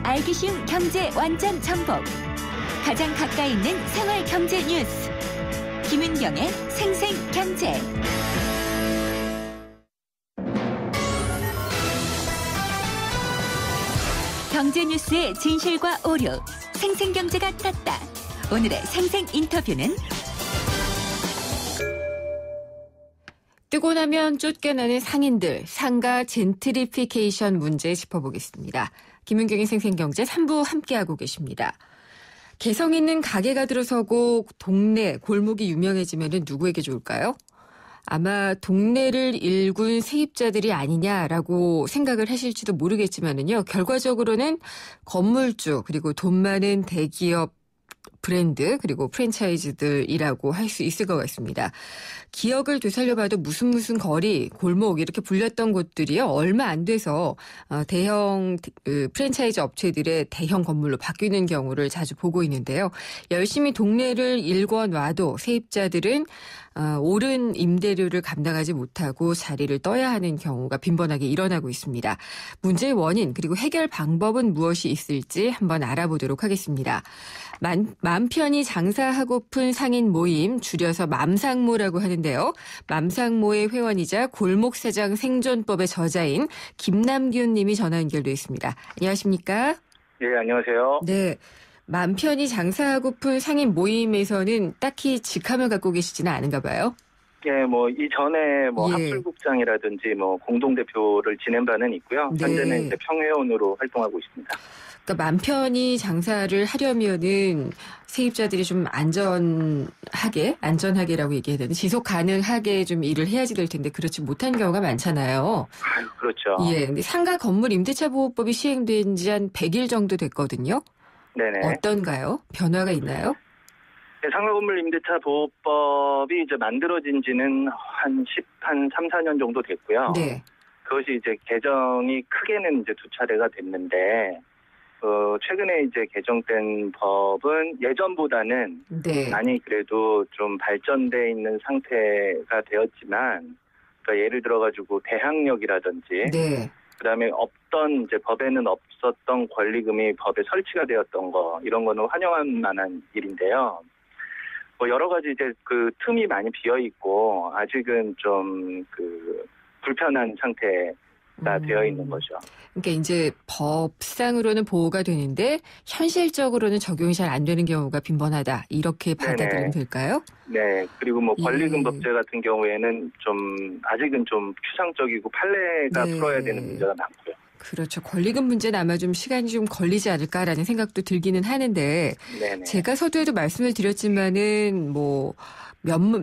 알기 쉬운 경제 완전 정복. 가장 가까이 있는 생활 경제 뉴스. 김은경의 생생경제. 경제 뉴스의 진실과 오류. 생생경제가 땄다. 오늘의 생생 인터뷰는 뜨고 나면 쫓겨나는 상인들, 상가 젠트리피케이션 문제 짚어보겠습니다. 김은경의 생생경제 3부 함께하고 계십니다. 개성 있는 가게가 들어서고 동네, 골목이 유명해지면 누구에게 좋을까요? 아마 동네를 일군 세입자들이 아니냐라고 생각을 하실지도 모르겠지만은요. 결과적으로는 건물주 그리고 돈 많은 대기업 브랜드 그리고 프랜차이즈들이라고 할 수 있을 것 같습니다. 기억을 되살려봐도 무슨 거리, 골목 이렇게 불렸던 곳들이요. 얼마 안 돼서 대형 프랜차이즈 업체들의 대형 건물로 바뀌는 경우를 자주 보고 있는데요. 열심히 동네를 일궈놔도 세입자들은 오른 임대료를 감당하지 못하고 자리를 떠야 하는 경우가 빈번하게 일어나고 있습니다. 문제의 원인 그리고 해결 방법은 무엇이 있을지 한번 알아보도록 하겠습니다. 맘 편히 장사하고픈 상인 모임, 줄여서 맘상모라고 하는데요. 맘상모의 회원이자 골목사장 생존법의 저자인 김남균 님이 전화 연결돼 있습니다. 안녕하십니까? 네, 안녕하세요. 네. 맘 편히 장사하고픈 상인 모임에서는 딱히 직함을 갖고 계시지는 않은가 봐요. 예, 이전에 합술국장이라든지 공동대표를 지낸 바는 있고요. 네. 현재는 이제 평회원으로 활동하고 있습니다. 그러니까 맘 편히 장사를 하려면은 세입자들이 좀 안전하게라고 얘기해야 되나? 지속 가능하게 좀 일을 해야지 될 텐데 그렇지 못한 경우가 많잖아요. 그렇죠. 예. 근데 상가 건물 임대차 보호법이 시행된 지 한 100일 정도 됐거든요. 네네. 어떤가요? 변화가 있나요? 네, 상가 건물 임대차 보호법이 이제 만들어진 지는 한 3, 4년 정도 됐고요. 네. 그것이 이제 개정이 크게는 이제 2차례가 됐는데, 최근에 이제 개정된 법은 예전보다는 네. 많이 그래도 좀 발전돼 있는 상태가 되었지만, 그러니까 예를 들어가지고 대항력이라든지, 네. 그다음에 이제 법에는 없었던 권리금이 법에 설치가 되었던 거, 이런 거는 환영할 만한 일인데요. 여러 가지 이제 그 틈이 많이 비어 있고, 아직은 좀 불편한 상태가 되어 있는 거죠. 그러니까 이제 법상으로는 보호가 되는데 현실적으로는 적용이 잘 안 되는 경우가 빈번하다. 이렇게 받아들이면 될까요? 네. 그리고 권리금 법제 같은 경우에는 좀 아직은 좀 추상적이고 판례가 풀어야 되는 문제가 많고요. 그렇죠. 권리금 문제는 아마 좀 시간이 좀 걸리지 않을까라는 생각도 들기는 하는데 네네. 제가 서두에도 말씀을 드렸지만은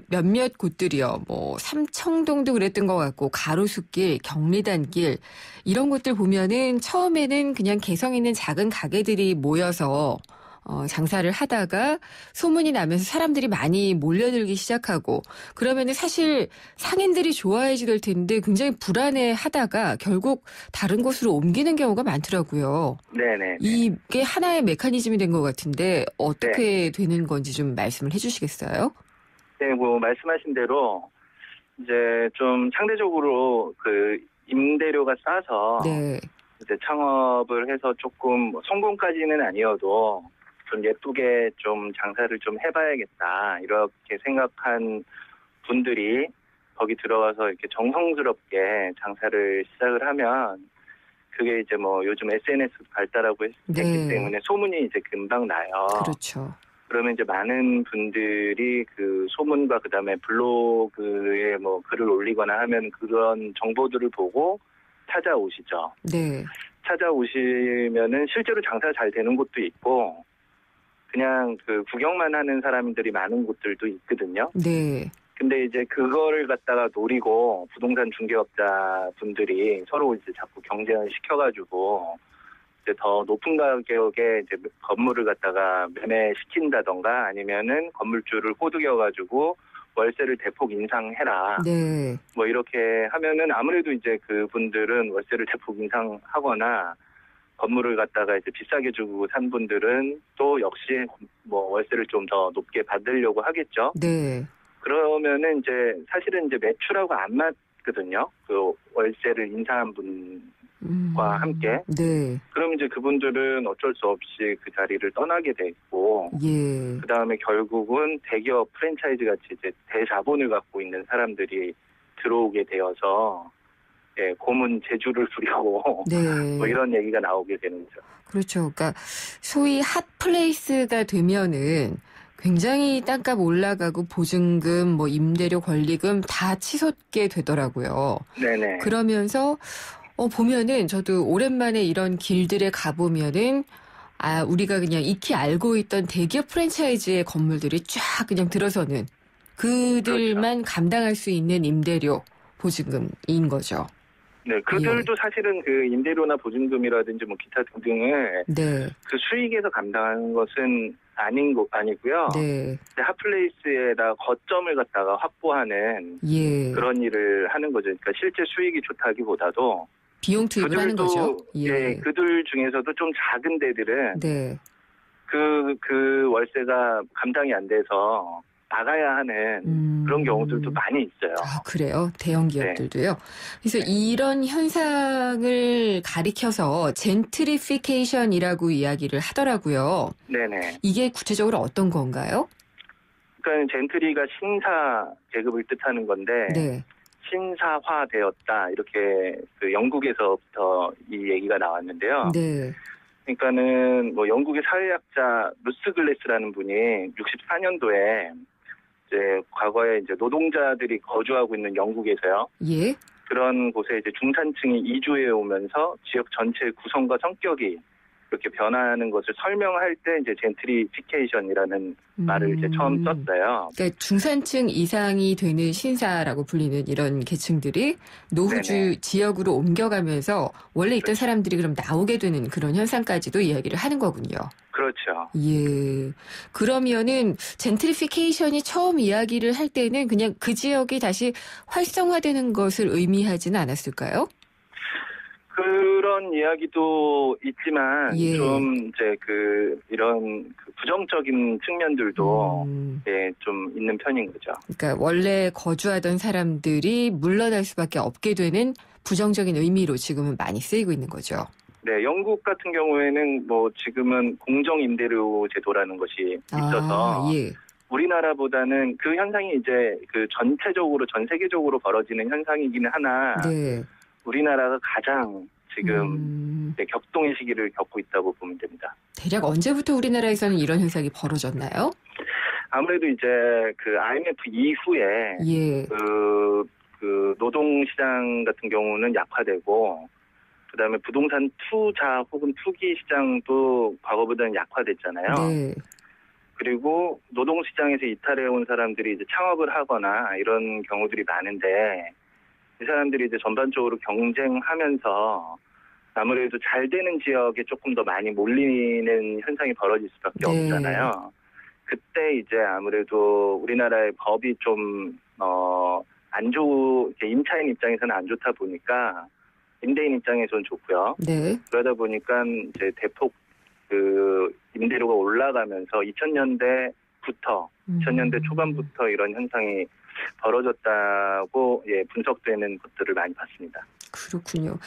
몇몇 곳들이요. 삼청동도 그랬던 것 같고 가로수길, 경리단길 이런 곳들 보면은 처음에는 그냥 개성 있는 작은 가게들이 모여서 장사를 하다가 소문이 나면서 사람들이 많이 몰려들기 시작하고 그러면은 사실 상인들이 좋아해야 될 텐데 굉장히 불안해하다가 결국 다른 곳으로 옮기는 경우가 많더라고요. 네네. 이게 하나의 메커니즘이 된 것 같은데 어떻게 되는 건지 좀 말씀을 해주시겠어요? 네, 말씀하신 대로 이제 좀 상대적으로 임대료가 싸서 네. 이제 창업을 해서 조금 성공까지는 아니어도 좀 예쁘게 좀 장사를 좀 해봐야겠다 이렇게 생각한 분들이 거기 들어가서 이렇게 정성스럽게 장사를 시작을 하면 그게 이제 요즘 SNS 발달하고 했기 때문에 소문이 이제 금방 나요. 그렇죠. 그러면 이제 많은 분들이 그 소문과 그다음에 블로그에 글을 올리거나 하면 그런 정보들을 보고 찾아오시죠. 네. 찾아오시면은 실제로 장사가 잘 되는 곳도 있고 그냥 구경만 하는 사람들이 많은 곳들도 있거든요. 네. 근데 이제 그거를 갖다가 노리고 부동산 중개업자 분들이 서로 이제 자꾸 경쟁을 시켜가지고 이제 더 높은 가격에 이제 건물을 갖다가 매매시킨다던가 아니면은 건물주를 호득여가지고 월세를 대폭 인상해라. 네. 이렇게 하면은 아무래도 이제 그분들은 월세를 대폭 인상하거나 건물을 갖다가 이제 비싸게 주고 산 분들은 또 역시 월세를 좀 더 높게 받으려고 하겠죠. 네. 그러면은 이제 사실은 이제 매출하고 안 맞거든요. 그 월세를 인상한 분 함께. 네. 그럼 이제 그분들은 어쩔 수 없이 그 자리를 떠나게 돼 있고, 예. 그 다음에 결국은 대기업 프랜차이즈 같이 이제 대자본을 갖고 있는 사람들이 들어오게 되어서, 예, 고문 제주를 부리고, 네. 뭐 이런 얘기가 나오게 되는 거죠. 그렇죠. 그러니까 소위 핫플레이스가 되면은 굉장히 땅값 올라가고 보증금, 뭐 임대료, 권리금 다 치솟게 되더라고요. 네네. 그러면서 보면은 저도 오랜만에 이런 길들에 가보면은 우리가 그냥 익히 알고 있던 대기업 프랜차이즈의 건물들이 쫙 그냥 들어서는 그들만 그렇죠. 감당할 수 있는 임대료, 보증금인 거죠. 네, 그들도 사실은 그 임대료나 보증금이라든지 뭐 기타 등등을 네. 그 수익에서 감당하는 것은 아니고요. 네. 핫플레이스에다 거점을 갖다가 확보하는 예. 그런 일을 하는 거죠. 그러니까 실제 수익이 좋다기보다도 비용 투입을 하는 거죠. 예, 그들 중에서도 좀 작은 데들은 네. 그 월세가 감당이 안 돼서 나가야 하는 그런 경우들도 많이 있어요. 그래요? 대형 기업들도요? 네. 그래서 이런 현상을 가리켜서 젠트리피케이션이라고 이야기를 하더라고요. 네네. 이게 구체적으로 어떤 건가요? 그러니까 젠트리가 신사 계급을 뜻하는 건데 네. 신사화되었다 이렇게 그 영국에서부터 이 얘기가 나왔는데요. 네. 그러니까는 뭐 영국의 사회학자 루스 글래스라는 분이 64년도에 이제 과거에 이제 노동자들이 거주하고 있는 영국에서요. 예. 그런 곳에 이제 중산층이 이주해 오면서 지역 전체의 구성과 성격이 이렇게 변화하는 것을 설명할 때 이제 젠트리피케이션이라는 말을 이제 처음 썼어요. 그러니까 중산층 이상이 되는 신사라고 불리는 이런 계층들이 노후주 네네. 지역으로 옮겨가면서 원래 있던 사람들이 그럼 나오게 되는 그런 현상까지도 이야기를 하는 거군요. 그렇죠. 예. 그러면은 젠트리피케이션이 처음 이야기를 할 때는 그냥 그 지역이 다시 활성화되는 것을 의미하지는 않았을까요? 그런 이야기도 있지만 예. 좀 이제 이런 부정적인 측면들도 예, 좀 있는 편인 거죠. 그러니까 원래 거주하던 사람들이 물러날 수밖에 없게 되는 부정적인 의미로 지금은 많이 쓰이고 있는 거죠. 네, 영국 같은 경우에는 뭐 지금은 공정 임대료 제도라는 것이 있어서 예. 우리나라보다는 그 현상이 이제 전체적으로 전 세계적으로 벌어지는 현상이기는 하나. 네. 우리나라가 가장 지금 격동의 시기를 겪고 있다고 보면 됩니다. 대략 언제부터 우리나라에서는 이런 현상이 벌어졌나요? 아무래도 이제 IMF 이후에 예. 노동시장 같은 경우는 약화되고 그다음에 부동산 투자 혹은 투기 시장도 과거보다는 약화됐잖아요. 네. 그리고 노동시장에서 이탈해 온 사람들이 이제 창업을 하거나 이런 경우들이 많은데 이 사람들이 이제 전반적으로 경쟁하면서 아무래도 잘 되는 지역에 조금 더 많이 몰리는 현상이 벌어질 수밖에 없잖아요. 그때 이제 아무래도 우리나라의 법이 좀, 임차인 입장에서는 안 좋다 보니까 임대인 입장에서는 좋고요. 네. 그러다 보니까 이제 대폭 임대료가 올라가면서 2000년대 초반부터 이런 현상이 벌어졌다고 분석되는 것들을 많이 봤습니다. 그렇군요.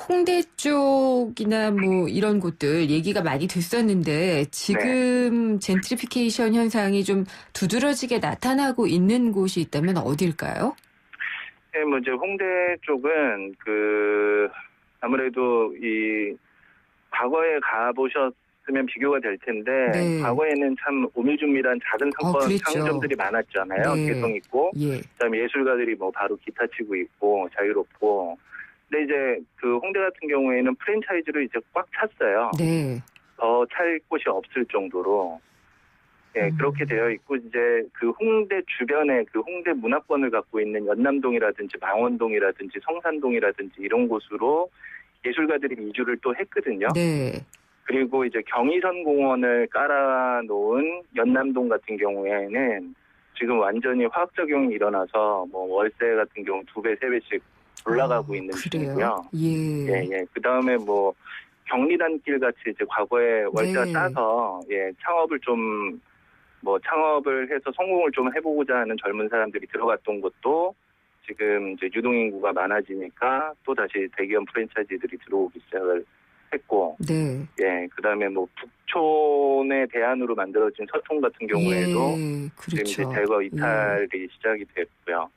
홍대 쪽이나 뭐 이런 곳들 얘기가 많이 됐었는데 지금 젠트리피케이션 현상이 좀 두드러지게 나타나고 있는 곳이 있다면 어딜까요? 네, 뭐 이제 홍대 쪽은 아무래도 이 과거에 가보셨으면 비교가 될 텐데 과거에는 참 오밀조밀한 작은 상점들이 많았잖아요. 네. 개성 있고 그다음에 예술가들이 뭐 바로 기타 치고 있고 자유롭고 근데 이제 홍대 같은 경우에는 프랜차이즈로 이제 꽉 찼어요. 네. 더 찰 곳이 없을 정도로 그렇게 되어 있고 이제 홍대 주변에 홍대 문화권을 갖고 있는 연남동이라든지 망원동이라든지 성산동이라든지 이런 곳으로 예술가들이 이주를 또 했거든요. 네. 그리고 이제 경의선 공원을 깔아놓은 연남동 같은 경우에는 지금 완전히 화학작용이 일어나서 뭐 월세 같은 경우 2배, 3배씩 올라가고 있는 중이고요. 예. 그 다음에 뭐 경리단길 같이 이제 과거에 월세가 싸서 창업을 해서 성공을 좀 해보고자 하는 젊은 사람들이 들어갔던 곳도 지금 이제 유동인구가 많아지니까 또 다시 대기업 프랜차이즈들이 들어오기 시작을 했고, 네. 예, 그다음에 뭐 북촌의 대안으로 만들어진 서촌 같은 경우에도 예, 지금 이제 그렇죠. 대거 이탈이 시작이 됐고요.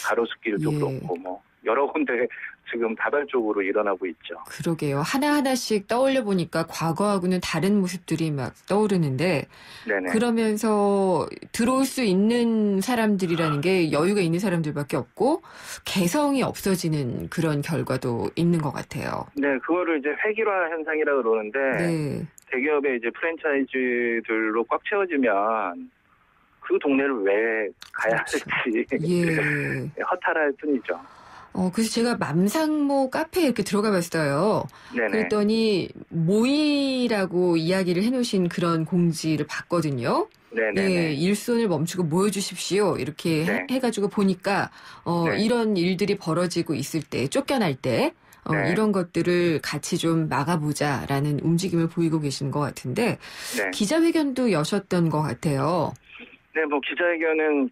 가로수길도 예. 그렇고 뭐 여러 군데 지금 다발적으로 일어나고 있죠. 그러게요. 하나하나씩 떠올려 보니까 과거하고는 다른 모습들이 막 떠오르는데 네네. 그러면서 들어올 수 있는 사람들이라는 게 여유가 있는 사람들밖에 없고 개성이 없어지는 그런 결과도 있는 것 같아요. 네, 그거를 이제 획일화 현상이라고 그러는데 네. 대기업의 이제 프랜차이즈들로 꽉 채워지면 그 동네를 왜 가야 그렇죠. 할지 예. 허탈할 뿐이죠. 그래서 제가 맘상모 카페에 이렇게 들어가 봤어요. 네네. 그랬더니 모이라고 이야기를 해놓으신 그런 공지를 봤거든요. 네네. 예, 일손을 멈추고 모여주십시오. 이렇게 네. 해가지고 보니까 네. 이런 일들이 벌어지고 있을 때, 쫓겨날 때 네. 이런 것들을 같이 좀 막아보자라는 움직임을 보이고 계시는 것 같은데 네. 기자회견도 여셨던 것 같아요. 네, 뭐 기자회견은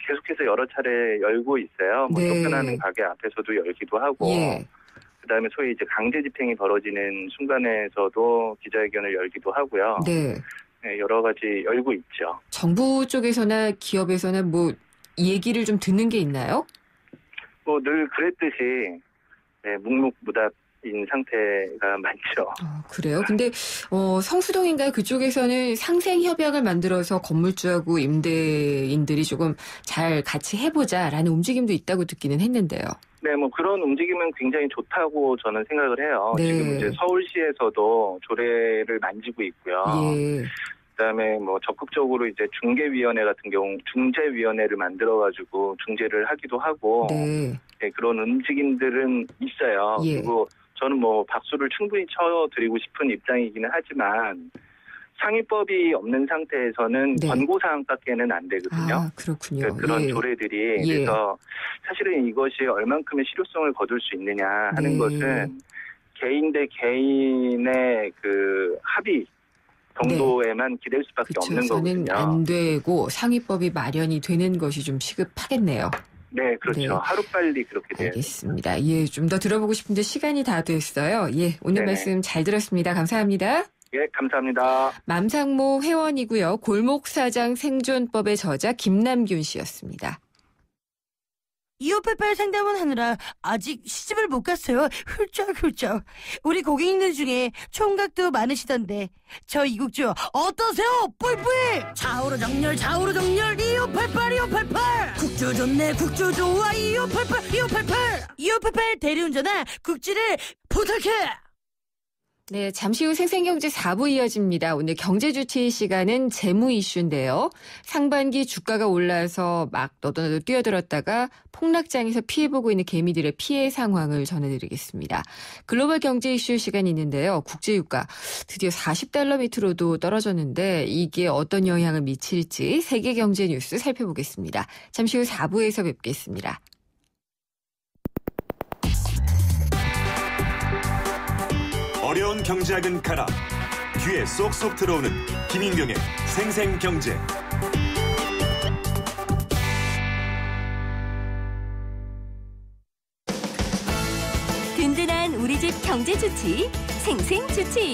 계속해서 여러 차례 열고 있어요. 뭐 네. 쫓겨나는 가게 앞에서도 열기도 하고, 예. 그다음에 소위 이제 강제 집행이 벌어지는 순간에서도 기자회견을 열기도 하고요. 네. 네, 여러 가지 열고 있죠. 정부 쪽에서나 기업에서나 뭐 얘기를 좀 듣는 게 있나요? 뭐 늘 그랬듯이 네, 묵묵부답인 상태가 많죠. 그래요? 근데 성수동인가요? 그쪽에서는 상생협약을 만들어서 건물주하고 임대인들이 조금 잘 같이 해보자라는 움직임도 있다고 듣기는 했는데요. 네, 뭐 그런 움직임은 굉장히 좋다고 저는 생각을 해요. 네. 지금 이제 서울시에서도 조례를 만지고 있고요. 예. 그다음에 뭐 적극적으로 이제 중개위원회 같은 경우 중재위원회를 만들어가지고 중재를 하기도 하고 네. 네, 그런 움직임들은 있어요. 예. 그리고 저는 뭐 박수를 충분히 쳐드리고 싶은 입장이기는 하지만 상위법이 없는 상태에서는 네. 권고사항밖에는 안 되거든요. 아, 그렇군요. 그런 예. 조례들이 예. 그래서 사실은 이것이 얼만큼의 실효성을 거둘 수 있느냐 하는 네. 것은 개인 대 개인의 그 합의 정도에만 기댈 수밖에 그렇죠. 없는 저는 거거든요. 안 되고 상위법이 마련이 되는 것이 좀 시급하겠네요. 네, 그렇죠. 네. 하루빨리 그렇게 돼요. 알겠습니다. 예, 좀 더 들어보고 싶은데 시간이 다 됐어요. 예, 오늘 네네. 말씀 잘 들었습니다. 감사합니다. 예, 감사합니다. 맘상모 회원이고요. 골목사장 생존법의 저자 김남균 씨였습니다. 2588 상담원 하느라 아직 시집을 못 갔어요. 훌쩍훌쩍. 우리 고객님들 중에 총각도 많으시던데 저 이국주 어떠세요? 뿔뿔. 좌우로 정렬 2588 2588. 국주 좋네 국주 좋아 2588 대리운전아 국주를 부탁해. 네, 잠시 후 생생경제 4부 이어집니다. 오늘 경제주치 시간은 재무 이슈인데요. 상반기 주가가 올라서 막 너도나도 뛰어들었다가 폭락장에서 피해보고 있는 개미들의 피해 상황을 전해드리겠습니다. 글로벌 경제 이슈 시간이 있는데요. 국제유가 드디어 40달러 밑으로도 떨어졌는데 이게 어떤 영향을 미칠지 세계 경제 뉴스 살펴보겠습니다. 잠시 후 4부에서 뵙겠습니다. 어려운 경제학은 가라. 귀에 쏙쏙 들어오는 김인경의 생생경제. 든든한 우리 집 경제주치 생생주치.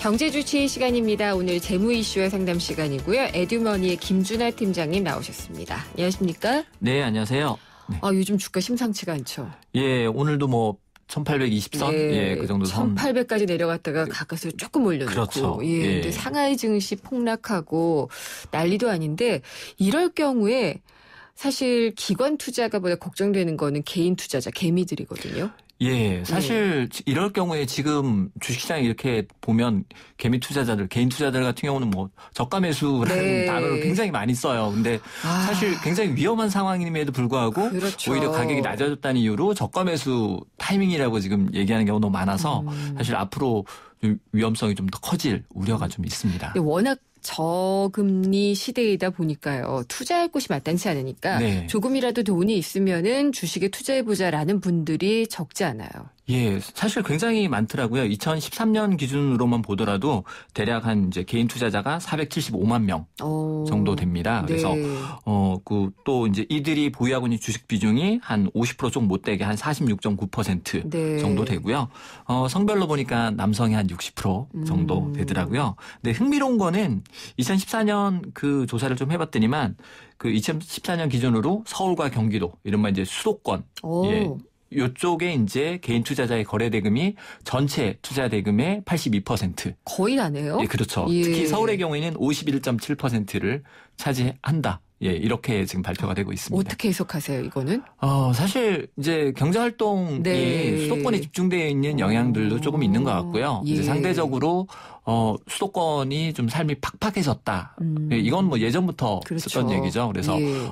경제주치 시간입니다. 오늘 재무 이슈와 상담 시간이고요. 에듀머니의 김준하 팀장님 나오셨습니다. 안녕하십니까? 네, 안녕하세요. 네. 요즘 주가 심상치가 않죠. 예, 오늘도 뭐 1820선? 예, 그 정도 선. 1800까지 내려갔다가 가까스로 조금 올려놓고. 그렇죠. 예, 예. 근데 상하이 증시 폭락하고 난리도 아닌데 이럴 경우에 사실 기관 투자가보다 걱정되는 거는 개인 투자자, 개미들이거든요. 예, 사실 이럴 경우에 지금 주식시장에 이렇게 보면 개인 투자자들 같은 경우는 뭐 저가 매수라는 네. 단어를 굉장히 많이 써요. 근데 사실 굉장히 위험한 상황임에도 불구하고 그렇죠. 오히려 가격이 낮아졌다는 이유로 저가 매수 타이밍이라고 지금 얘기하는 경우가 너무 많아서 사실 앞으로 좀 위험성이 좀 더 커질 우려가 좀 있습니다. 근데 워낙 저금리 시대이다 보니까요. 투자할 곳이 마땅치 않으니까 네. 조금이라도 돈이 있으면은 주식에 투자해보자라는 분들이 적지 않아요. 예, 사실 굉장히 많더라고요. 2013년 기준으로만 보더라도 대략 한 이제 개인 투자자가 475만 명 정도 됩니다. 그래서 네. 또 이제 이들이 보유하고 있는 주식 비중이 한 50% 좀 못 되게 한 46.9% 네. 정도 되고요. 성별로 보니까 남성이 한 60% 정도 되더라고요. 근데 흥미로운 거는 2014년 그 조사를 좀 해봤더니만 그 2014년 기준으로 서울과 경기도 이른바 이제 수도권 예. 요쪽에 이제 개인 투자자의 거래 대금이 전체 투자 대금의 82%. 거의 나네요. 예, 그렇죠. 예. 특히 서울의 경우에는 51.7%를 차지한다. 예, 이렇게 지금 발표가 되고 있습니다. 어떻게 해석하세요, 이거는? 사실 이제 경제 활동이 네. 수도권에 집중되어 있는 영향들도 조금 있는 것 같고요. 예. 이제 상대적으로 수도권이 좀 삶이 팍팍해졌다. 예, 이건 뭐 예전부터 그렇죠. 있었던 얘기죠. 그래서 예.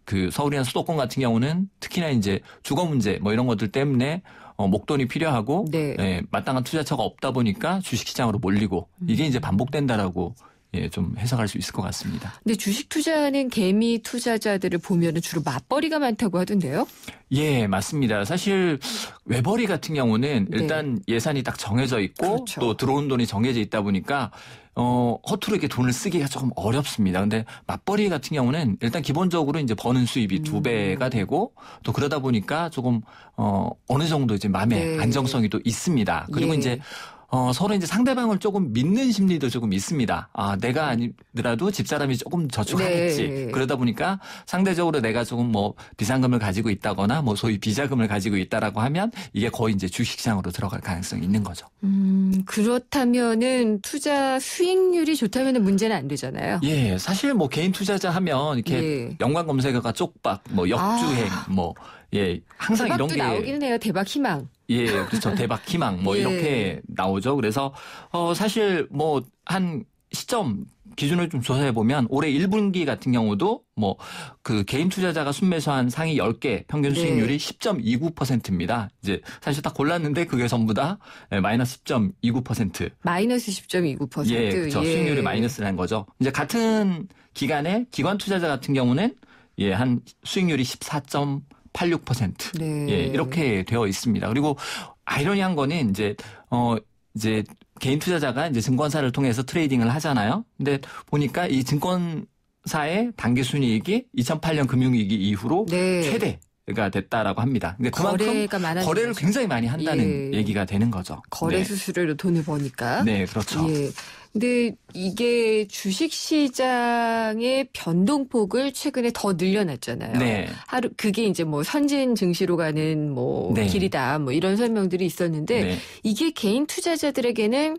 그 서울이나 수도권 같은 경우는 특히나 이제 주거 문제 뭐 이런 것들 때문에 목돈이 필요하고 네. 예, 마땅한 투자처가 없다 보니까 주식시장으로 몰리고 이게 이제 반복된다라고 예, 좀 해석할 수 있을 것 같습니다. 근데 주식 투자하는 개미 투자자들을 보면 주로 맞벌이가 많다고 하던데요? 예, 맞습니다. 사실 외벌이 같은 경우는 네. 일단 예산이 딱 정해져 있고 그렇죠. 또 들어온 돈이 정해져 있다 보니까 허투루 이렇게 돈을 쓰기가 조금 어렵습니다. 근데 맞벌이 같은 경우는 일단 기본적으로 이제 버는 수입이 2배가 되고 또 그러다 보니까 조금 어느 정도 이제 마음의 네. 안정성이 또 있습니다. 그리고 예. 이제 서로 이제 상대방을 조금 믿는 심리도 조금 있습니다. 내가 아니더라도 집사람이 조금 저축하겠지. 네. 그러다 보니까 상대적으로 내가 조금 뭐 비상금을 가지고 있다거나 뭐 소위 비자금을 가지고 있다라고 하면 이게 거의 이제 주식시장으로 들어갈 가능성이 있는 거죠. 그렇다면은 투자 수익률이 좋다면은 문제는 안 되잖아요. 예, 사실 뭐 개인 투자자 하면 이렇게 예. 연관 검색어가 쪽박, 뭐 역주행, 예, 항상 이런 대박도 게 나오기는 해요. 대박 희망. 예, 그렇죠. 대박 희망 뭐 예. 이렇게 나오죠. 그래서 사실 뭐 한 시점 기준을 좀 조사해 보면 올해 1분기 같은 경우도 뭐 그 개인 투자자가 순매수한 상위 10개 평균 네. 수익률이 10.29%입니다. 이제 사실 딱 골랐는데 그게 전부 다 마이너스 10.29%. 마이너스 10.29%. 예, 그렇죠. 예. 수익률이 마이너스라는 거죠. 이제 같은 기간에 기관 투자자 같은 경우는 예, 한 수익률이 14.86%. 네. 예, 이렇게 되어 있습니다. 그리고 아이러니한 거는 이제 개인 투자자가 이제 증권사를 통해서 트레이딩을 하잖아요. 근데 보니까 이 증권사의 단기 순이익이 2008년 금융위기 이후로 네. 최대가 됐다라고 합니다. 근데 그만큼 거래가 많아진 거래를 거죠. 굉장히 많이 한다는 예. 얘기가 되는 거죠. 거래 네. 수수료로 돈을 버니까. 네, 그렇죠. 예. 근데 이게 주식시장의 변동폭을 최근에 더 늘려놨잖아요. 네. 그게 이제 뭐 선진 증시로 가는 뭐 네. 길이다 뭐 이런 설명들이 있었는데 네. 이게 개인 투자자들에게는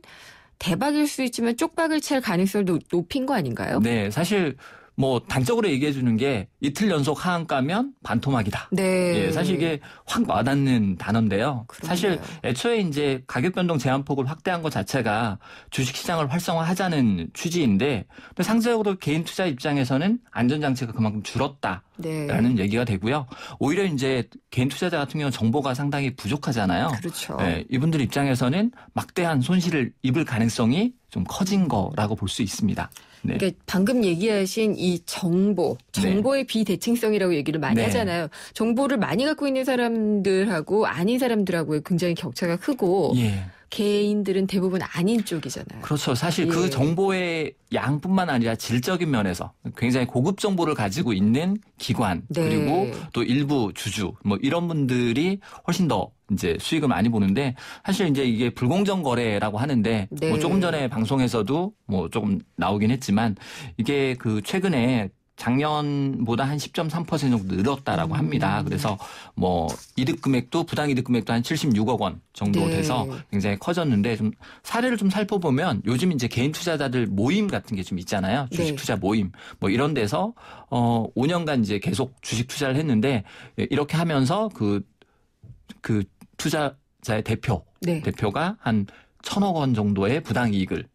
대박일 수 있지만 쪽박을 칠 가능성을 높인 거 아닌가요? 네, 사실 뭐 단적으로 얘기해 주는 게 이틀 연속 하한가면 반토막이다. 네. 예, 사실 이게 확 와닿는 단어인데요. 그러네요. 사실 애초에 이제 가격 변동 제한폭을 확대한 것 자체가 주식시장을 활성화하자는 취지인데 근데 상대적으로 개인 투자 입장에서는 안전장치가 그만큼 줄었다라는 네. 얘기가 되고요. 오히려 이제 개인 투자자 같은 경우는 정보가 상당히 부족하잖아요. 그렇죠. 예, 이분들 입장에서는 막대한 손실을 입을 가능성이 좀 커진 거라고 볼 수 있습니다. 네. 그러니까 방금 얘기하신 이 정보의 비대칭성이라고 얘기를 많이 네. 하잖아요. 정보를 많이 갖고 있는 사람들하고 아닌 사람들하고의 굉장히 격차가 크고 예. 개인들은 대부분 아닌 쪽이잖아요. 그렇죠. 사실 예. 그 정보의 양뿐만 아니라 질적인 면에서 굉장히 고급 정보를 가지고 있는 기관 네. 그리고 또 일부 주주 뭐 이런 분들이 훨씬 더 이제 수익을 많이 보는데 사실 이제 이게 불공정 거래라고 하는데 네. 뭐 조금 전에 방송에서도 뭐 조금 나오긴 했지만 이게 그 최근에 작년보다 한 10.3% 정도 늘었다라고 합니다. 그래서 뭐 이득 금액도 부당 이득 금액도 한 76억 원 정도 네. 돼서 굉장히 커졌는데 좀 사례를 좀 살펴보면 요즘 이제 개인 투자자들 모임 같은 게 좀 있잖아요. 주식 네. 투자 모임 뭐 이런 데서 5년간 이제 계속 주식 투자를 했는데 이렇게 하면서 그 투자자의 네. 대표가 한 1,000억 원 정도의 부당 이익을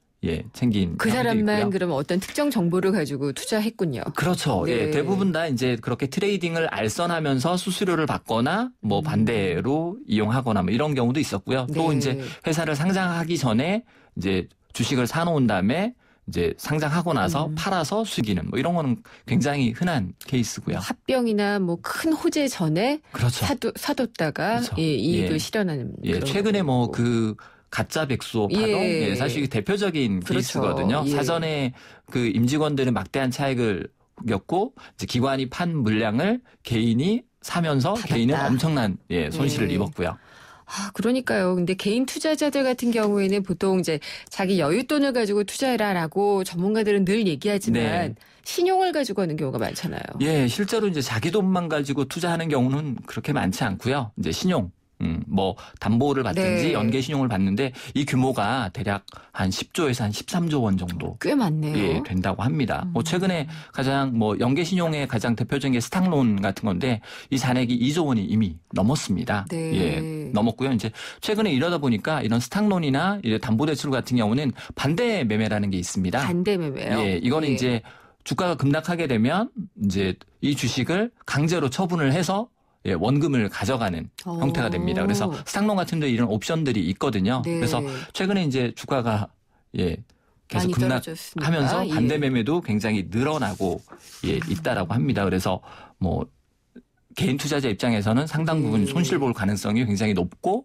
챙긴 그 경우도 사람만 있고요. 그러면 어떤 특정 정보를 가지고 투자했군요. 그렇죠. 네. 예, 대부분 다 이제 그렇게 트레이딩을 알선하면서 수수료를 받거나 뭐 반대로 이용하거나 뭐 이런 경우도 있었고요. 또 네. 이제 회사를 상장하기 전에 이제 주식을 사놓은 다음에 이제 상장하고 나서 팔아서 수익이는 뭐 이런 거는 굉장히 흔한 케이스고요. 합병이나 뭐 큰 호재 전에 그렇죠. 사뒀다가 그렇죠. 예, 이익을 예. 실현하는. 예, 최근에 뭐 그 가짜 백수 파동 예. 사실 대표적인 그렇죠. 케이스거든요. 예. 사전에 그 임직원들은 막대한 차익을 겪고 이제 기관이 판 물량을 개인이 사면서 받았다. 개인은 엄청난 손실을 예. 입었고요. 그러니까요. 근데 개인 투자자들 같은 경우에는 보통 이제 자기 여윳돈을 가지고 투자해라라고 전문가들은 늘 얘기하지만 네. 신용을 가지고 하는 경우가 많잖아요. 예, 실제로 이제 자기 돈만 가지고 투자하는 경우는 그렇게 많지 않고요. 이제 신용, 뭐 담보를 받든지 네. 연계 신용을 받는데 이 규모가 대략 한 10조에서 한 13조 원 정도 꽤 많네요. 예, 된다고 합니다. 뭐 최근에 가장 뭐 연계 신용의 가장 대표적인 게 스탁론 같은 건데 이 잔액이 2조 원이 이미 넘었습니다. 네. 예, 넘었고요. 이제 최근에 이러다 보니까 이런 스탁론이나 담보대출 같은 경우는 반대 매매라는 게 있습니다. 반대 매매요. 예, 이거는 예. 이제 주가가 급락하게 되면 이제 이 주식을 강제로 처분을 해서 원금을 가져가는 형태가 됩니다. 그래서 스탁론 같은 데 이런 옵션들이 있거든요. 네. 그래서 최근에 이제 주가가 계속 많이 급락하면서 떨어졌으니까. 반대 예. 매매도 굉장히 늘어나고 있다라고 합니다. 그래서 뭐 개인 투자자 입장에서는 상당 부분 손실 볼 가능성이 굉장히 높고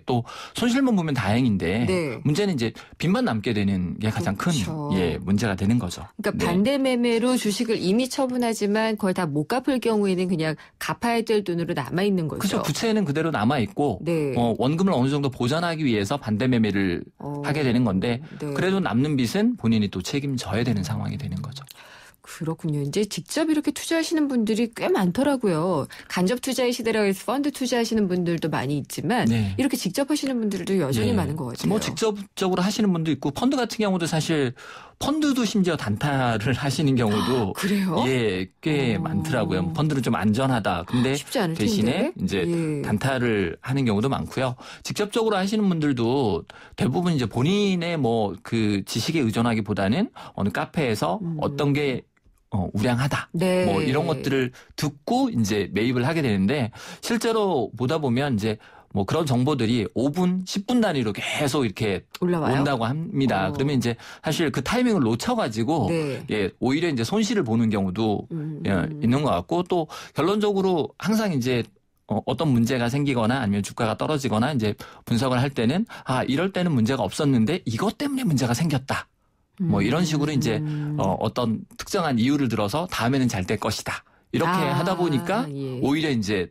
또 손실만 보면 다행인데 네. 문제는 이제 빚만 남게 되는 게 가장 그렇죠. 큰 문제가 되는 거죠. 그러니까 반대 매매로 주식을 이미 처분하지만 그걸 다 못 갚을 경우에는 그냥 갚아야 될 돈으로 남아 있는 거죠. 그렇죠. 부채는 그대로 남아 있고 네. 원금을 어느 정도 보전하기 위해서 반대 매매를 하게 되는 건데 네. 그래도 남는 빚은 본인이 또 책임져야 되는 상황이 되는 거죠. 그렇군요. 이제 직접 이렇게 투자하시는 분들이 꽤 많더라고요. 간접 투자의 시대라고 해서 펀드 투자하시는 분들도 많이 있지만 네. 이렇게 직접 하시는 분들도 여전히 많은 것 같아요. 뭐 직접적으로 하시는 분도 있고 펀드 같은 경우도 사실 펀드도 심지어 단타를 하시는 경우도 그래요? 꽤 많더라고요. 펀드는 좀 안전하다. 근데 쉽지 않을 대신에 텐데. 이제 단타를 하는 경우도 많고요. 직접적으로 하시는 분들도 대부분 이제 본인의 뭐 그 지식에 의존하기보다는 어느 카페에서 어떤 게 우량하다. 네. 뭐 이런 것들을 듣고 이제 매입을 하게 되는데 실제로 보다 보면 이제 뭐 그런 정보들이 5분, 10분 단위로 계속 이렇게 올라와요? 온다고 합니다. 그러면 이제 사실 그 타이밍을 놓쳐가지고 네. 오히려 이제 손실을 보는 경우도 있는 것 같고 또 결론적으로 항상 이제 어떤 문제가 생기거나 아니면 주가가 떨어지거나 이제 분석을 할 때는 이럴 때는 문제가 없었는데 이것 때문에 문제가 생겼다. 뭐 이런 식으로 이제 어떤 특정한 이유를 들어서 다음에는 잘 될 것이다. 이렇게 하다 보니까 오히려 이제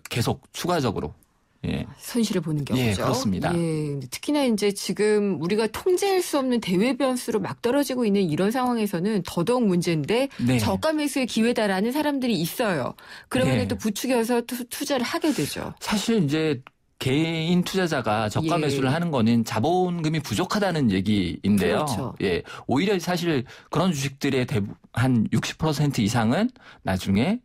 계속 추가적으로 손실을 보는 경우죠. 예, 그렇습니다. 근데 특히나 이제 지금 우리가 통제할 수 없는 대외 변수로 막 떨어지고 있는 이런 상황에서는 더더욱 문제인데 네. 저가 매수의 기회다라는 사람들이 있어요. 그러면 네. 또 부추겨서 투자를 하게 되죠. 사실 이제 개인 투자자가 저가 매수를 하는 거는 자본금이 부족하다는 얘기인데요. 그렇죠. 오히려 사실 그런 주식들의 한 60% 이상은 나중에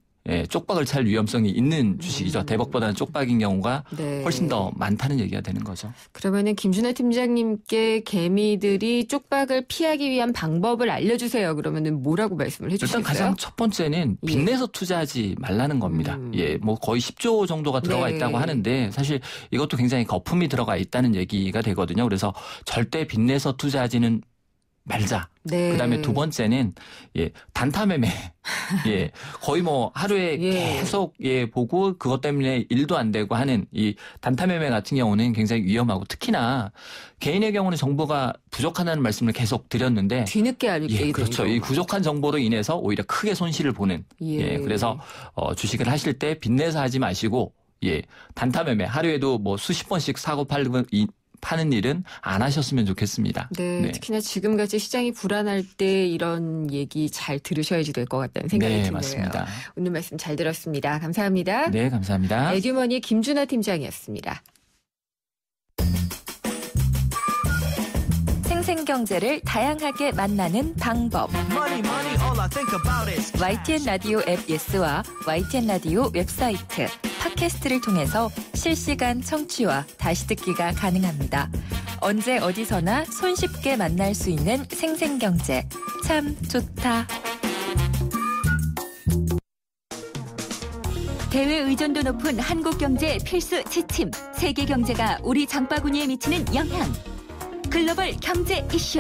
쪽박을 찰 위험성이 있는 주식이죠. 대박보다는 쪽박인 경우가 훨씬 더 많다는 얘기가 되는 거죠. 그러면은 김준하 팀장님께 개미들이 쪽박을 피하기 위한 방법을 알려주세요. 그러면은 뭐라고 말씀을 해주시겠어요? 일단 가장 첫 번째는 빚내서 투자하지 말라는 겁니다. 뭐 거의 10조 정도가 들어가 있다고 하는데 사실 이것도 굉장히 거품이 들어가 있다는 얘기가 되거든요. 그래서 절대 빚내서 투자하지는 말자. 그다음에 두 번째는 단타 매매. 거의 뭐 하루에 계속 보고 그것 때문에 일도 안 되고 하는 이 단타 매매 같은 경우는 굉장히 위험하고 특히나 개인의 경우는 정보가 부족하다는 말씀을 계속 드렸는데 뒤늦게 알게 되는 그렇죠. 이 부족한 정보로 인해서 오히려 크게 손실을 보는. 그래서 주식을 하실 때 빚내서 하지 마시고 단타 매매 하루에도 뭐 수십 번씩 사고 팔고 파는 일은 안 하셨으면 좋겠습니다. 네, 특히나 지금같이 시장이 불안할 때 이런 얘기 잘 들으셔야지 될 것 같다는 생각이 드네요. 맞습니다. 오늘 말씀 잘 들었습니다. 감사합니다. 네, 감사합니다. 에듀머니 김준하 팀장이었습니다. 생생경제를 다양하게 만나는 방법. YTN 라디오 앱 예스와 YTN 라디오 웹사이트, 팟캐스트를 통해서 실시간 청취와 다시 듣기가 가능합니다. 언제 어디서나 손쉽게 만날 수 있는 생생경제. 참 좋다. 대외 의존도 높은 한국 경제 필수 지침. 세계 경제가 우리 장바구니에 미치는 영향. 글로벌 경제 이슈.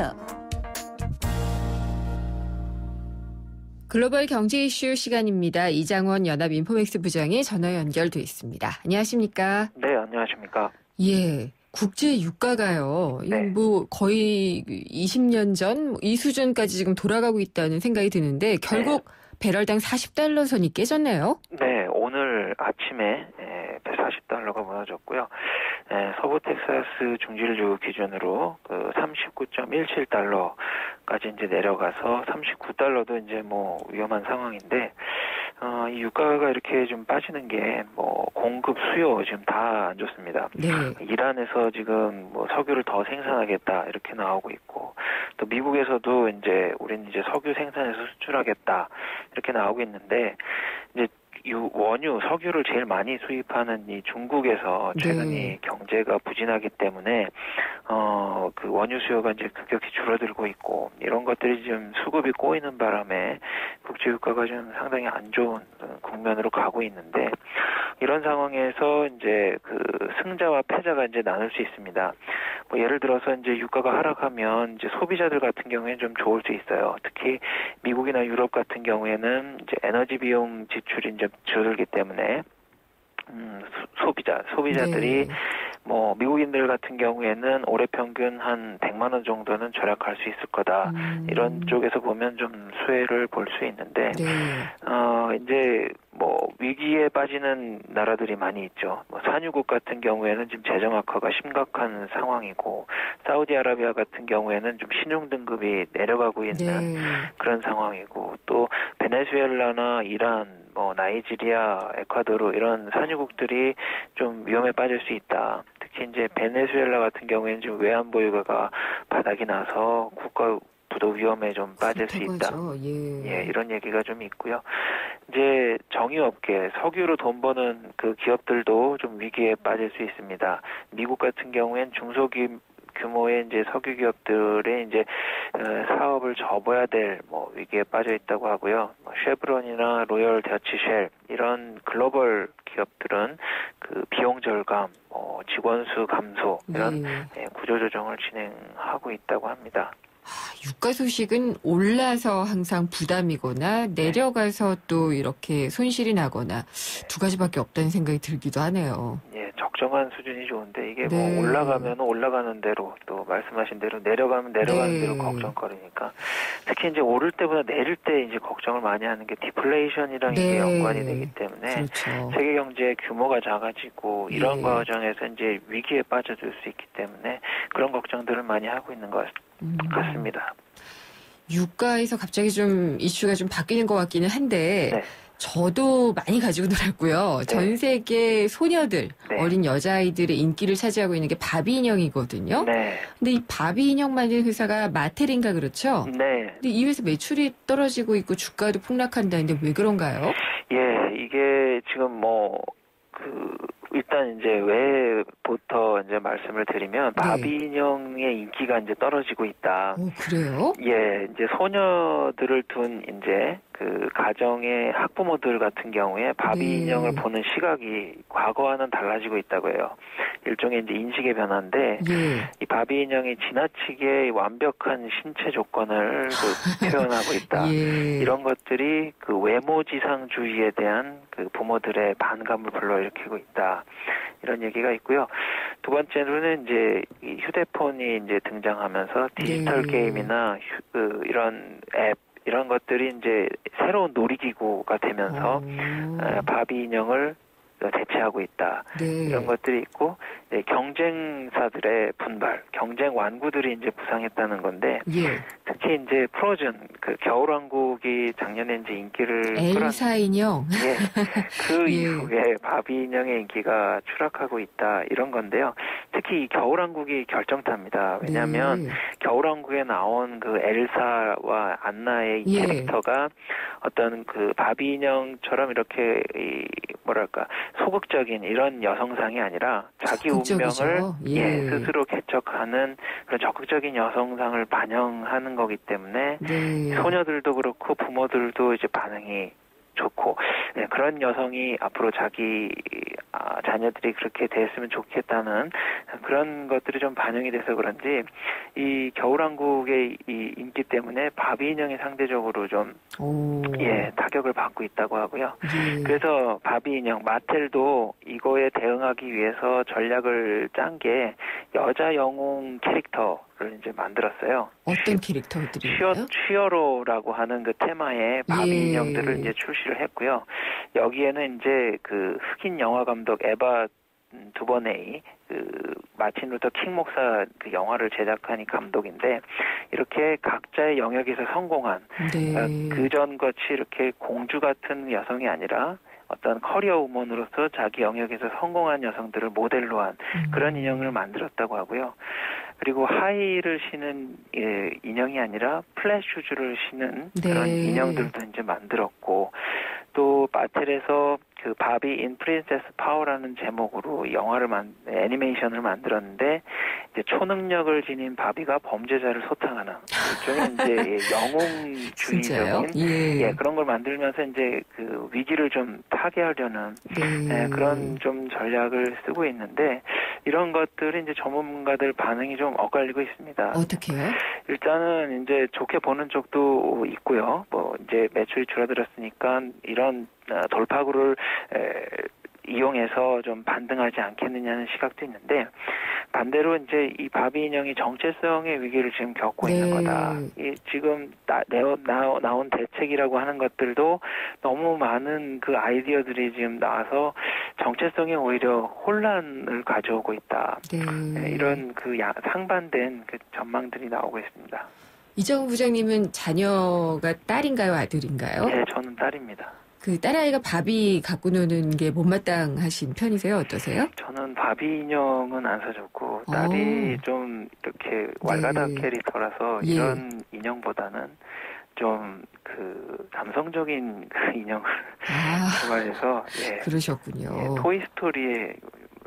글로벌 경제 이슈 시간입니다. 이장원 연합인포맥스 부장이 전화 연결돼 있습니다. 안녕하십니까? 네, 안녕하십니까? 예. 국제 유가가요. 네. 뭐 거의 20년 전 이 수준까지 지금 돌아가고 있다는 생각이 드는데 결국 배럴당 40달러 선이 깨졌네요. 네, 오늘 아침에 40달러가 무너졌고요. 서부 텍사스 중진주 기준으로 그 39.17달러까지 이제 내려가서 39달러도 이제 뭐 위험한 상황인데 이 유가가 이렇게 좀 빠지는 게 뭐 공급 수요 지금 다 안 좋습니다. 네. 이란에서 지금 뭐 석유를 더 생산하겠다 이렇게 나오고 있고 또 미국에서도 이제 우리는 이제 석유 생산해서 수출하겠다 이렇게 나오고 있는데 이제 원유, 석유를 제일 많이 수입하는 이 중국에서 최근에 경제가 부진하기 때문에 그 원유 수요가 이제 급격히 줄어들고 있고 이런 것들이 좀 수급이 꼬이는 바람에 국제 유가가 좀 상당히 안 좋은 국면으로 가고 있는데 이런 상황에서 이제 그 승자와 패자가 이제 나눌 수 있습니다. 뭐 예를 들어서 이제 유가가 하락하면 이제 소비자들 같은 경우에는 좀 좋을 수 있어요. 특히 미국이나 유럽 같은 경우에는 이제 에너지 비용 지출이 이제 줄어들기 때문에 소비자들이 뭐 미국인들 같은 경우에는 올해 평균 한 100만 원 정도는 절약할 수 있을 거다. 이런 쪽에서 보면 좀 수혜를 볼 수 있는데 이제 뭐 위기에 빠지는 나라들이 많이 있죠. 뭐 산유국 같은 경우에는 지금 재정 악화가 심각한 상황이고 사우디아라비아 같은 경우에는 좀 신용 등급이 내려가고 있는 그런 상황이고 또 베네수엘라나 이란 뭐 나이지리아, 에콰도르 이런 산유국들이 좀 위험에 빠질 수 있다. 특히 이제 베네수엘라 같은 경우에는 지금 외환 보유고가 바닥이 나서 국가 부도 위험에 좀 빠질 수 있다. 예, 이런 얘기가 좀 있고요. 이제 정유업계, 석유로 돈 버는 그 기업들도 좀 위기에 빠질 수 있습니다. 미국 같은 경우엔 중소규모의 이제 석유 기업들의 이제 사업을 접어야 될 뭐 위기에 빠져 있다고 하고요. 뭐 쉐브론이나 로열 더치 쉘 이런 글로벌 기업들은 그 비용 절감, 직원 수 감소 이런 구조 조정을 진행하고 있다고 합니다. 유가 소식은 올라서 항상 부담이거나 내려가서 또 이렇게 손실이 나거나 두 가지밖에 없다는 생각이 들기도 하네요. 예, 적정한 수준이 좋은데 이게 뭐 올라가면 올라가는 대로 또 말씀하신 대로 내려가면 내려가는 대로 걱정거리니까 특히 이제 오를 때보다 내릴 때 이제 걱정을 많이 하는 게 디플레이션이랑 이게 연관이 되기 때문에 세계 경제의 규모가 작아지고 이런 과정에서 이제 위기에 빠져들 수 있기 때문에 그런 걱정들을 많이 하고 있는 것 같습니다. 유가에서 갑자기 좀 이슈가 좀 바뀌는 것 같기는 한데 저도 많이 가지고 놀았고요. 전 세계 소녀들, 어린 여자아이들의 인기를 차지하고 있는 게 바비 인형이거든요. 근데 이 바비 인형 만드는 회사가 마텔인가 그렇죠? 네. 근데 이 회사 매출이 떨어지고 있고 주가도 폭락한다는데 왜 그런가요? 예, 이게 지금 일단 이제 왜부터 이제 말씀을 드리면 바비 인형의 인기가 이제 떨어지고 있다. 그래요? 예, 이제 소녀들을 둔 이제 그 가정의 학부모들 같은 경우에 바비 인형을 보는 시각이 과거와는 달라지고 있다고 해요. 일종의 이제 인식의 변화인데 이 바비 인형이 지나치게 완벽한 신체 조건을 표현하고 있다. 이런 것들이 그 외모지상주의에 대한 그 부모들의 반감을 불러일으키고 있다. 이런 얘기가 있고요. 두 번째로는 이제 이 휴대폰이 이제 등장하면서 디지털 게임이나 이런 앱 이런 것들이 이제 새로운 놀이기구가 되면서 바비 인형을 대체하고 있다. 이런 것들이 있고 경쟁사들의 분발, 경쟁 완구들이 이제 부상했다는 건데 특히 이제 프로즌 그 겨울왕국이 작년에 이제 인기를 엘사 인형 그 이후에 바비 인형의 인기가 추락하고 있다 이런 건데요. 특히 이 겨울왕국이 결정타입니다. 왜냐하면 겨울왕국에 나온 그 엘사와 안나의 이 캐릭터가 어떤 그 바비 인형처럼 이렇게 뭐랄까 소극적인 이런 여성상이 아니라 자기 운명을 스스로 개척하는 그런 적극적인 여성상을 반영하는 거기 때문에 소녀들도 그렇고 부모들도 이제 반응이 좋고 그런 여성이 앞으로 자기 자녀들이 그렇게 됐으면 좋겠다는 그런 것들이 좀 반영이 돼서 그런지 이 겨울왕국의 이 인기 때문에 바비 인형이 상대적으로 좀 타격을 받고 있다고 하고요. 그래서 바비 인형 마텔도 이거에 대응하기 위해서 전략을 짠 게 여자 영웅 캐릭터를 이제 만들었어요. 어떤 캐릭터들이요? 취어로라고 하는 그 테마의 바비 인형들을 이제 출시를 했고요. 여기에는 이제 그 흑인 영화 감독 에바 두버네이 그 마틴 루터 킹 목사 그 영화를 제작한 이 감독인데 이렇게 각자의 영역에서 성공한 그전같이 이렇게 공주 같은 여성이 아니라 어떤 커리어 우먼으로서 자기 영역에서 성공한 여성들을 모델로 한 그런 인형을 만들었다고 하고요. 그리고 하이를 신은 인형이 아니라 플랫 슈즈를 신는 그런 인형들도 이제 만들었고 또 마텔에서 그 바비 인 프린세스 파워라는 제목으로 애니메이션을 만들었는데 이제 초능력을 지닌 바비가 범죄자를 소탕하는 일종의 이제 영웅주의적인 그런 걸 만들면서 이제 그 위기를 좀 타개하려는 그런 좀 전략을 쓰고 있는데 이런 것들이 이제 전문가들 반응이 좀 엇갈리고 있습니다. 어떻게요? 일단은 이제 좋게 보는 쪽도 있고요. 뭐 이제 매출이 줄어들었으니까 이런 돌파구를 이용해서 좀 반등하지 않겠느냐는 시각도 있는데 반대로 이제 이 바비 인형이 정체성의 위기를 지금 겪고 있는 거다. 이 지금 나온 대책이라고 하는 것들도 너무 많은 그 아이디어들이 지금 나와서 정체성에 오히려 혼란을 가져오고 있다. 이런 그 상반된 그 전망들이 나오고 있습니다. 이정우 부장님은 자녀가 딸인가요, 아들인가요? 네, 저는 딸입니다. 그 딸아이가 바비 갖고 노는 게 못마땅하신 편이세요? 어떠세요? 저는 바비 인형은 안 사줬고 딸이 좀 이렇게 왈가닥 캐릭터라서 이런 인형보다는 좀 그 남성적인 그 인형을 좋아해서 그러셨군요. 토이스토리에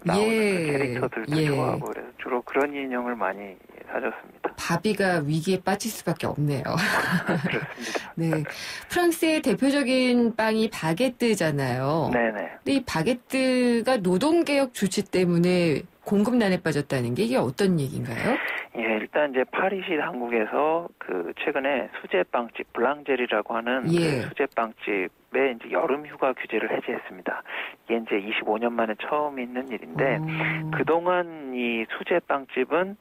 나오는 그 캐릭터들도 좋아하고 그래서 주로 그런 인형을 많이 사줬습니다. 바비가 위기에 빠질 수밖에 없네요. 그렇습니다. 네, 프랑스의 대표적인 빵이 바게뜨잖아요. 네네. 근데 이 바게뜨가 노동개혁 조치 때문에 공급난에 빠졌다는 게 이게 어떤 얘기인가요? 일단 이제 파리시 당국에서 그 최근에 수제빵집 블랑제리라고 하는 그 수제빵집에 이제 여름 휴가 규제를 해제했습니다. 이게 이제 25년 만에 처음 있는 일인데 그동안 이 수제빵집은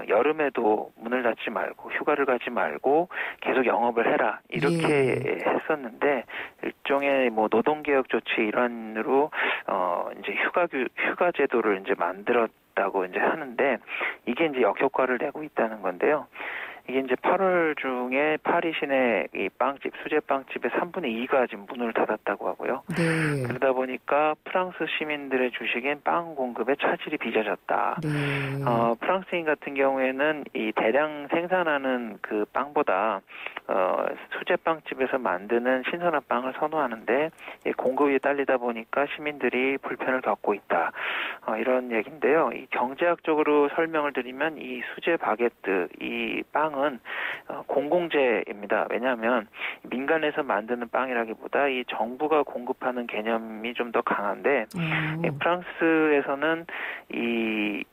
여름에도 문을 닫지 말고 휴가를 가지 말고 계속 영업을 해라 이렇게 했었는데 일종의 뭐 노동개혁 조치 일환으로 이제 휴가 제도를 이제 만들었다고 이제 하는데 이게 이제 역효과를 내고 있다는 건데요. 이게 이제 8월 중에 파리 시내 이 빵집, 수제빵집의 3분의 2가 지금 문을 닫았다고 하고요. 그러다 보니까 프랑스 시민들의 주식인 빵 공급에 차질이 빚어졌다. 프랑스인 같은 경우에는 이 대량 생산하는 그 빵보다 수제빵집에서 만드는 신선한 빵을 선호하는데 공급이 딸리다 보니까 시민들이 불편을 겪고 있다. 이런 얘기인데요. 이 경제학적으로 설명을 드리면 이 수제 바게뜨, 이 빵은 공공재입니다. 왜냐하면 민간에서 만드는 빵이라기보다 이 정부가 공급하는 개념이 좀 더 강한데 프랑스에서는 이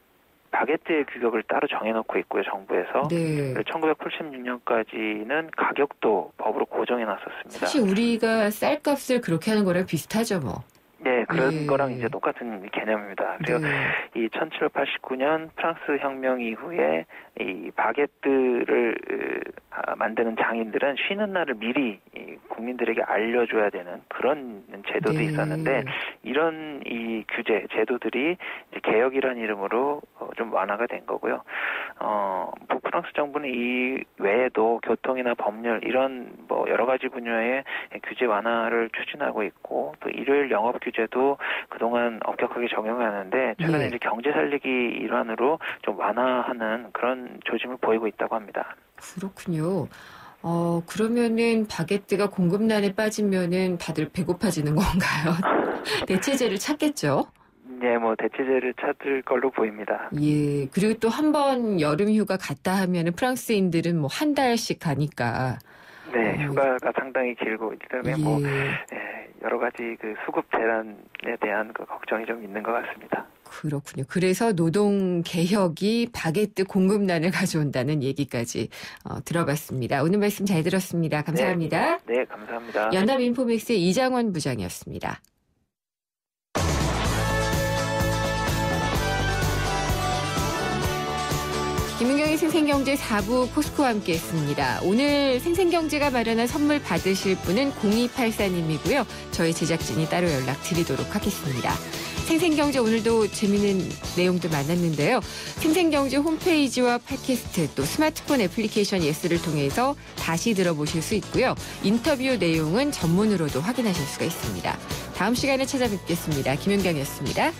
바게트의 규격을 따로 정해놓고 있고요, 정부에서. 1986년까지는 가격도 법으로 고정해놨었습니다. 사실 우리가 쌀값을 그렇게 하는 거랑 비슷하죠, 뭐. 네, 그런 거랑 이제 똑같은 개념입니다. 그리고 이 1789년 프랑스 혁명 이후에 이 바게뜨를 만드는 장인들은 쉬는 날을 미리 국민들에게 알려줘야 되는 그런 제도도 있었는데 이런 이 규제, 제도들이 이제 개혁이라는 이름으로 좀 완화가 된 거고요. 프랑스 정부는 이 외에도 교통이나 법률 이런 뭐 여러 가지 분야의 규제 완화를 추진하고 있고 또 일요일 영업 규제도 그동안 엄격하게 적용하는데 최근에 이제 경제 살리기 일환으로 좀 완화하는 그런 조짐을 보이고 있다고 합니다. 그렇군요. 그러면은 바게뜨가 공급난에 빠지면은 다들 배고파지는 건가요? 대체제를 찾겠죠? 네, 뭐 대체제를 찾을 걸로 보입니다. 예. 그리고 또 한 번 여름 휴가 갔다 하면은 프랑스인들은 뭐 한 달씩 가니까. 네, 휴가가 상당히 길고 그다음에 뭐 여러 가지 그 수급 대란에 대한 그 걱정이 좀 있는 것 같습니다. 그렇군요. 그래서 노동 개혁이 바게트 공급난을 가져온다는 얘기까지 들어봤습니다. 오늘 말씀 잘 들었습니다. 감사합니다. 네, 감사합니다. 연합인포맥스의 이장원 부장이었습니다. 김은경의 생생경제 4부 포스코와 함께했습니다. 오늘 생생경제가 마련한 선물 받으실 분은 0284님이고요. 저희 제작진이 따로 연락드리도록 하겠습니다. 생생경제 오늘도 재미있는 내용들 많았는데요. 생생경제 홈페이지와 팟캐스트 또 스마트폰 애플리케이션 예스를 통해서 다시 들어보실 수 있고요. 인터뷰 내용은 전문으로도 확인하실 수가 있습니다. 다음 시간에 찾아뵙겠습니다. 김은경이었습니다.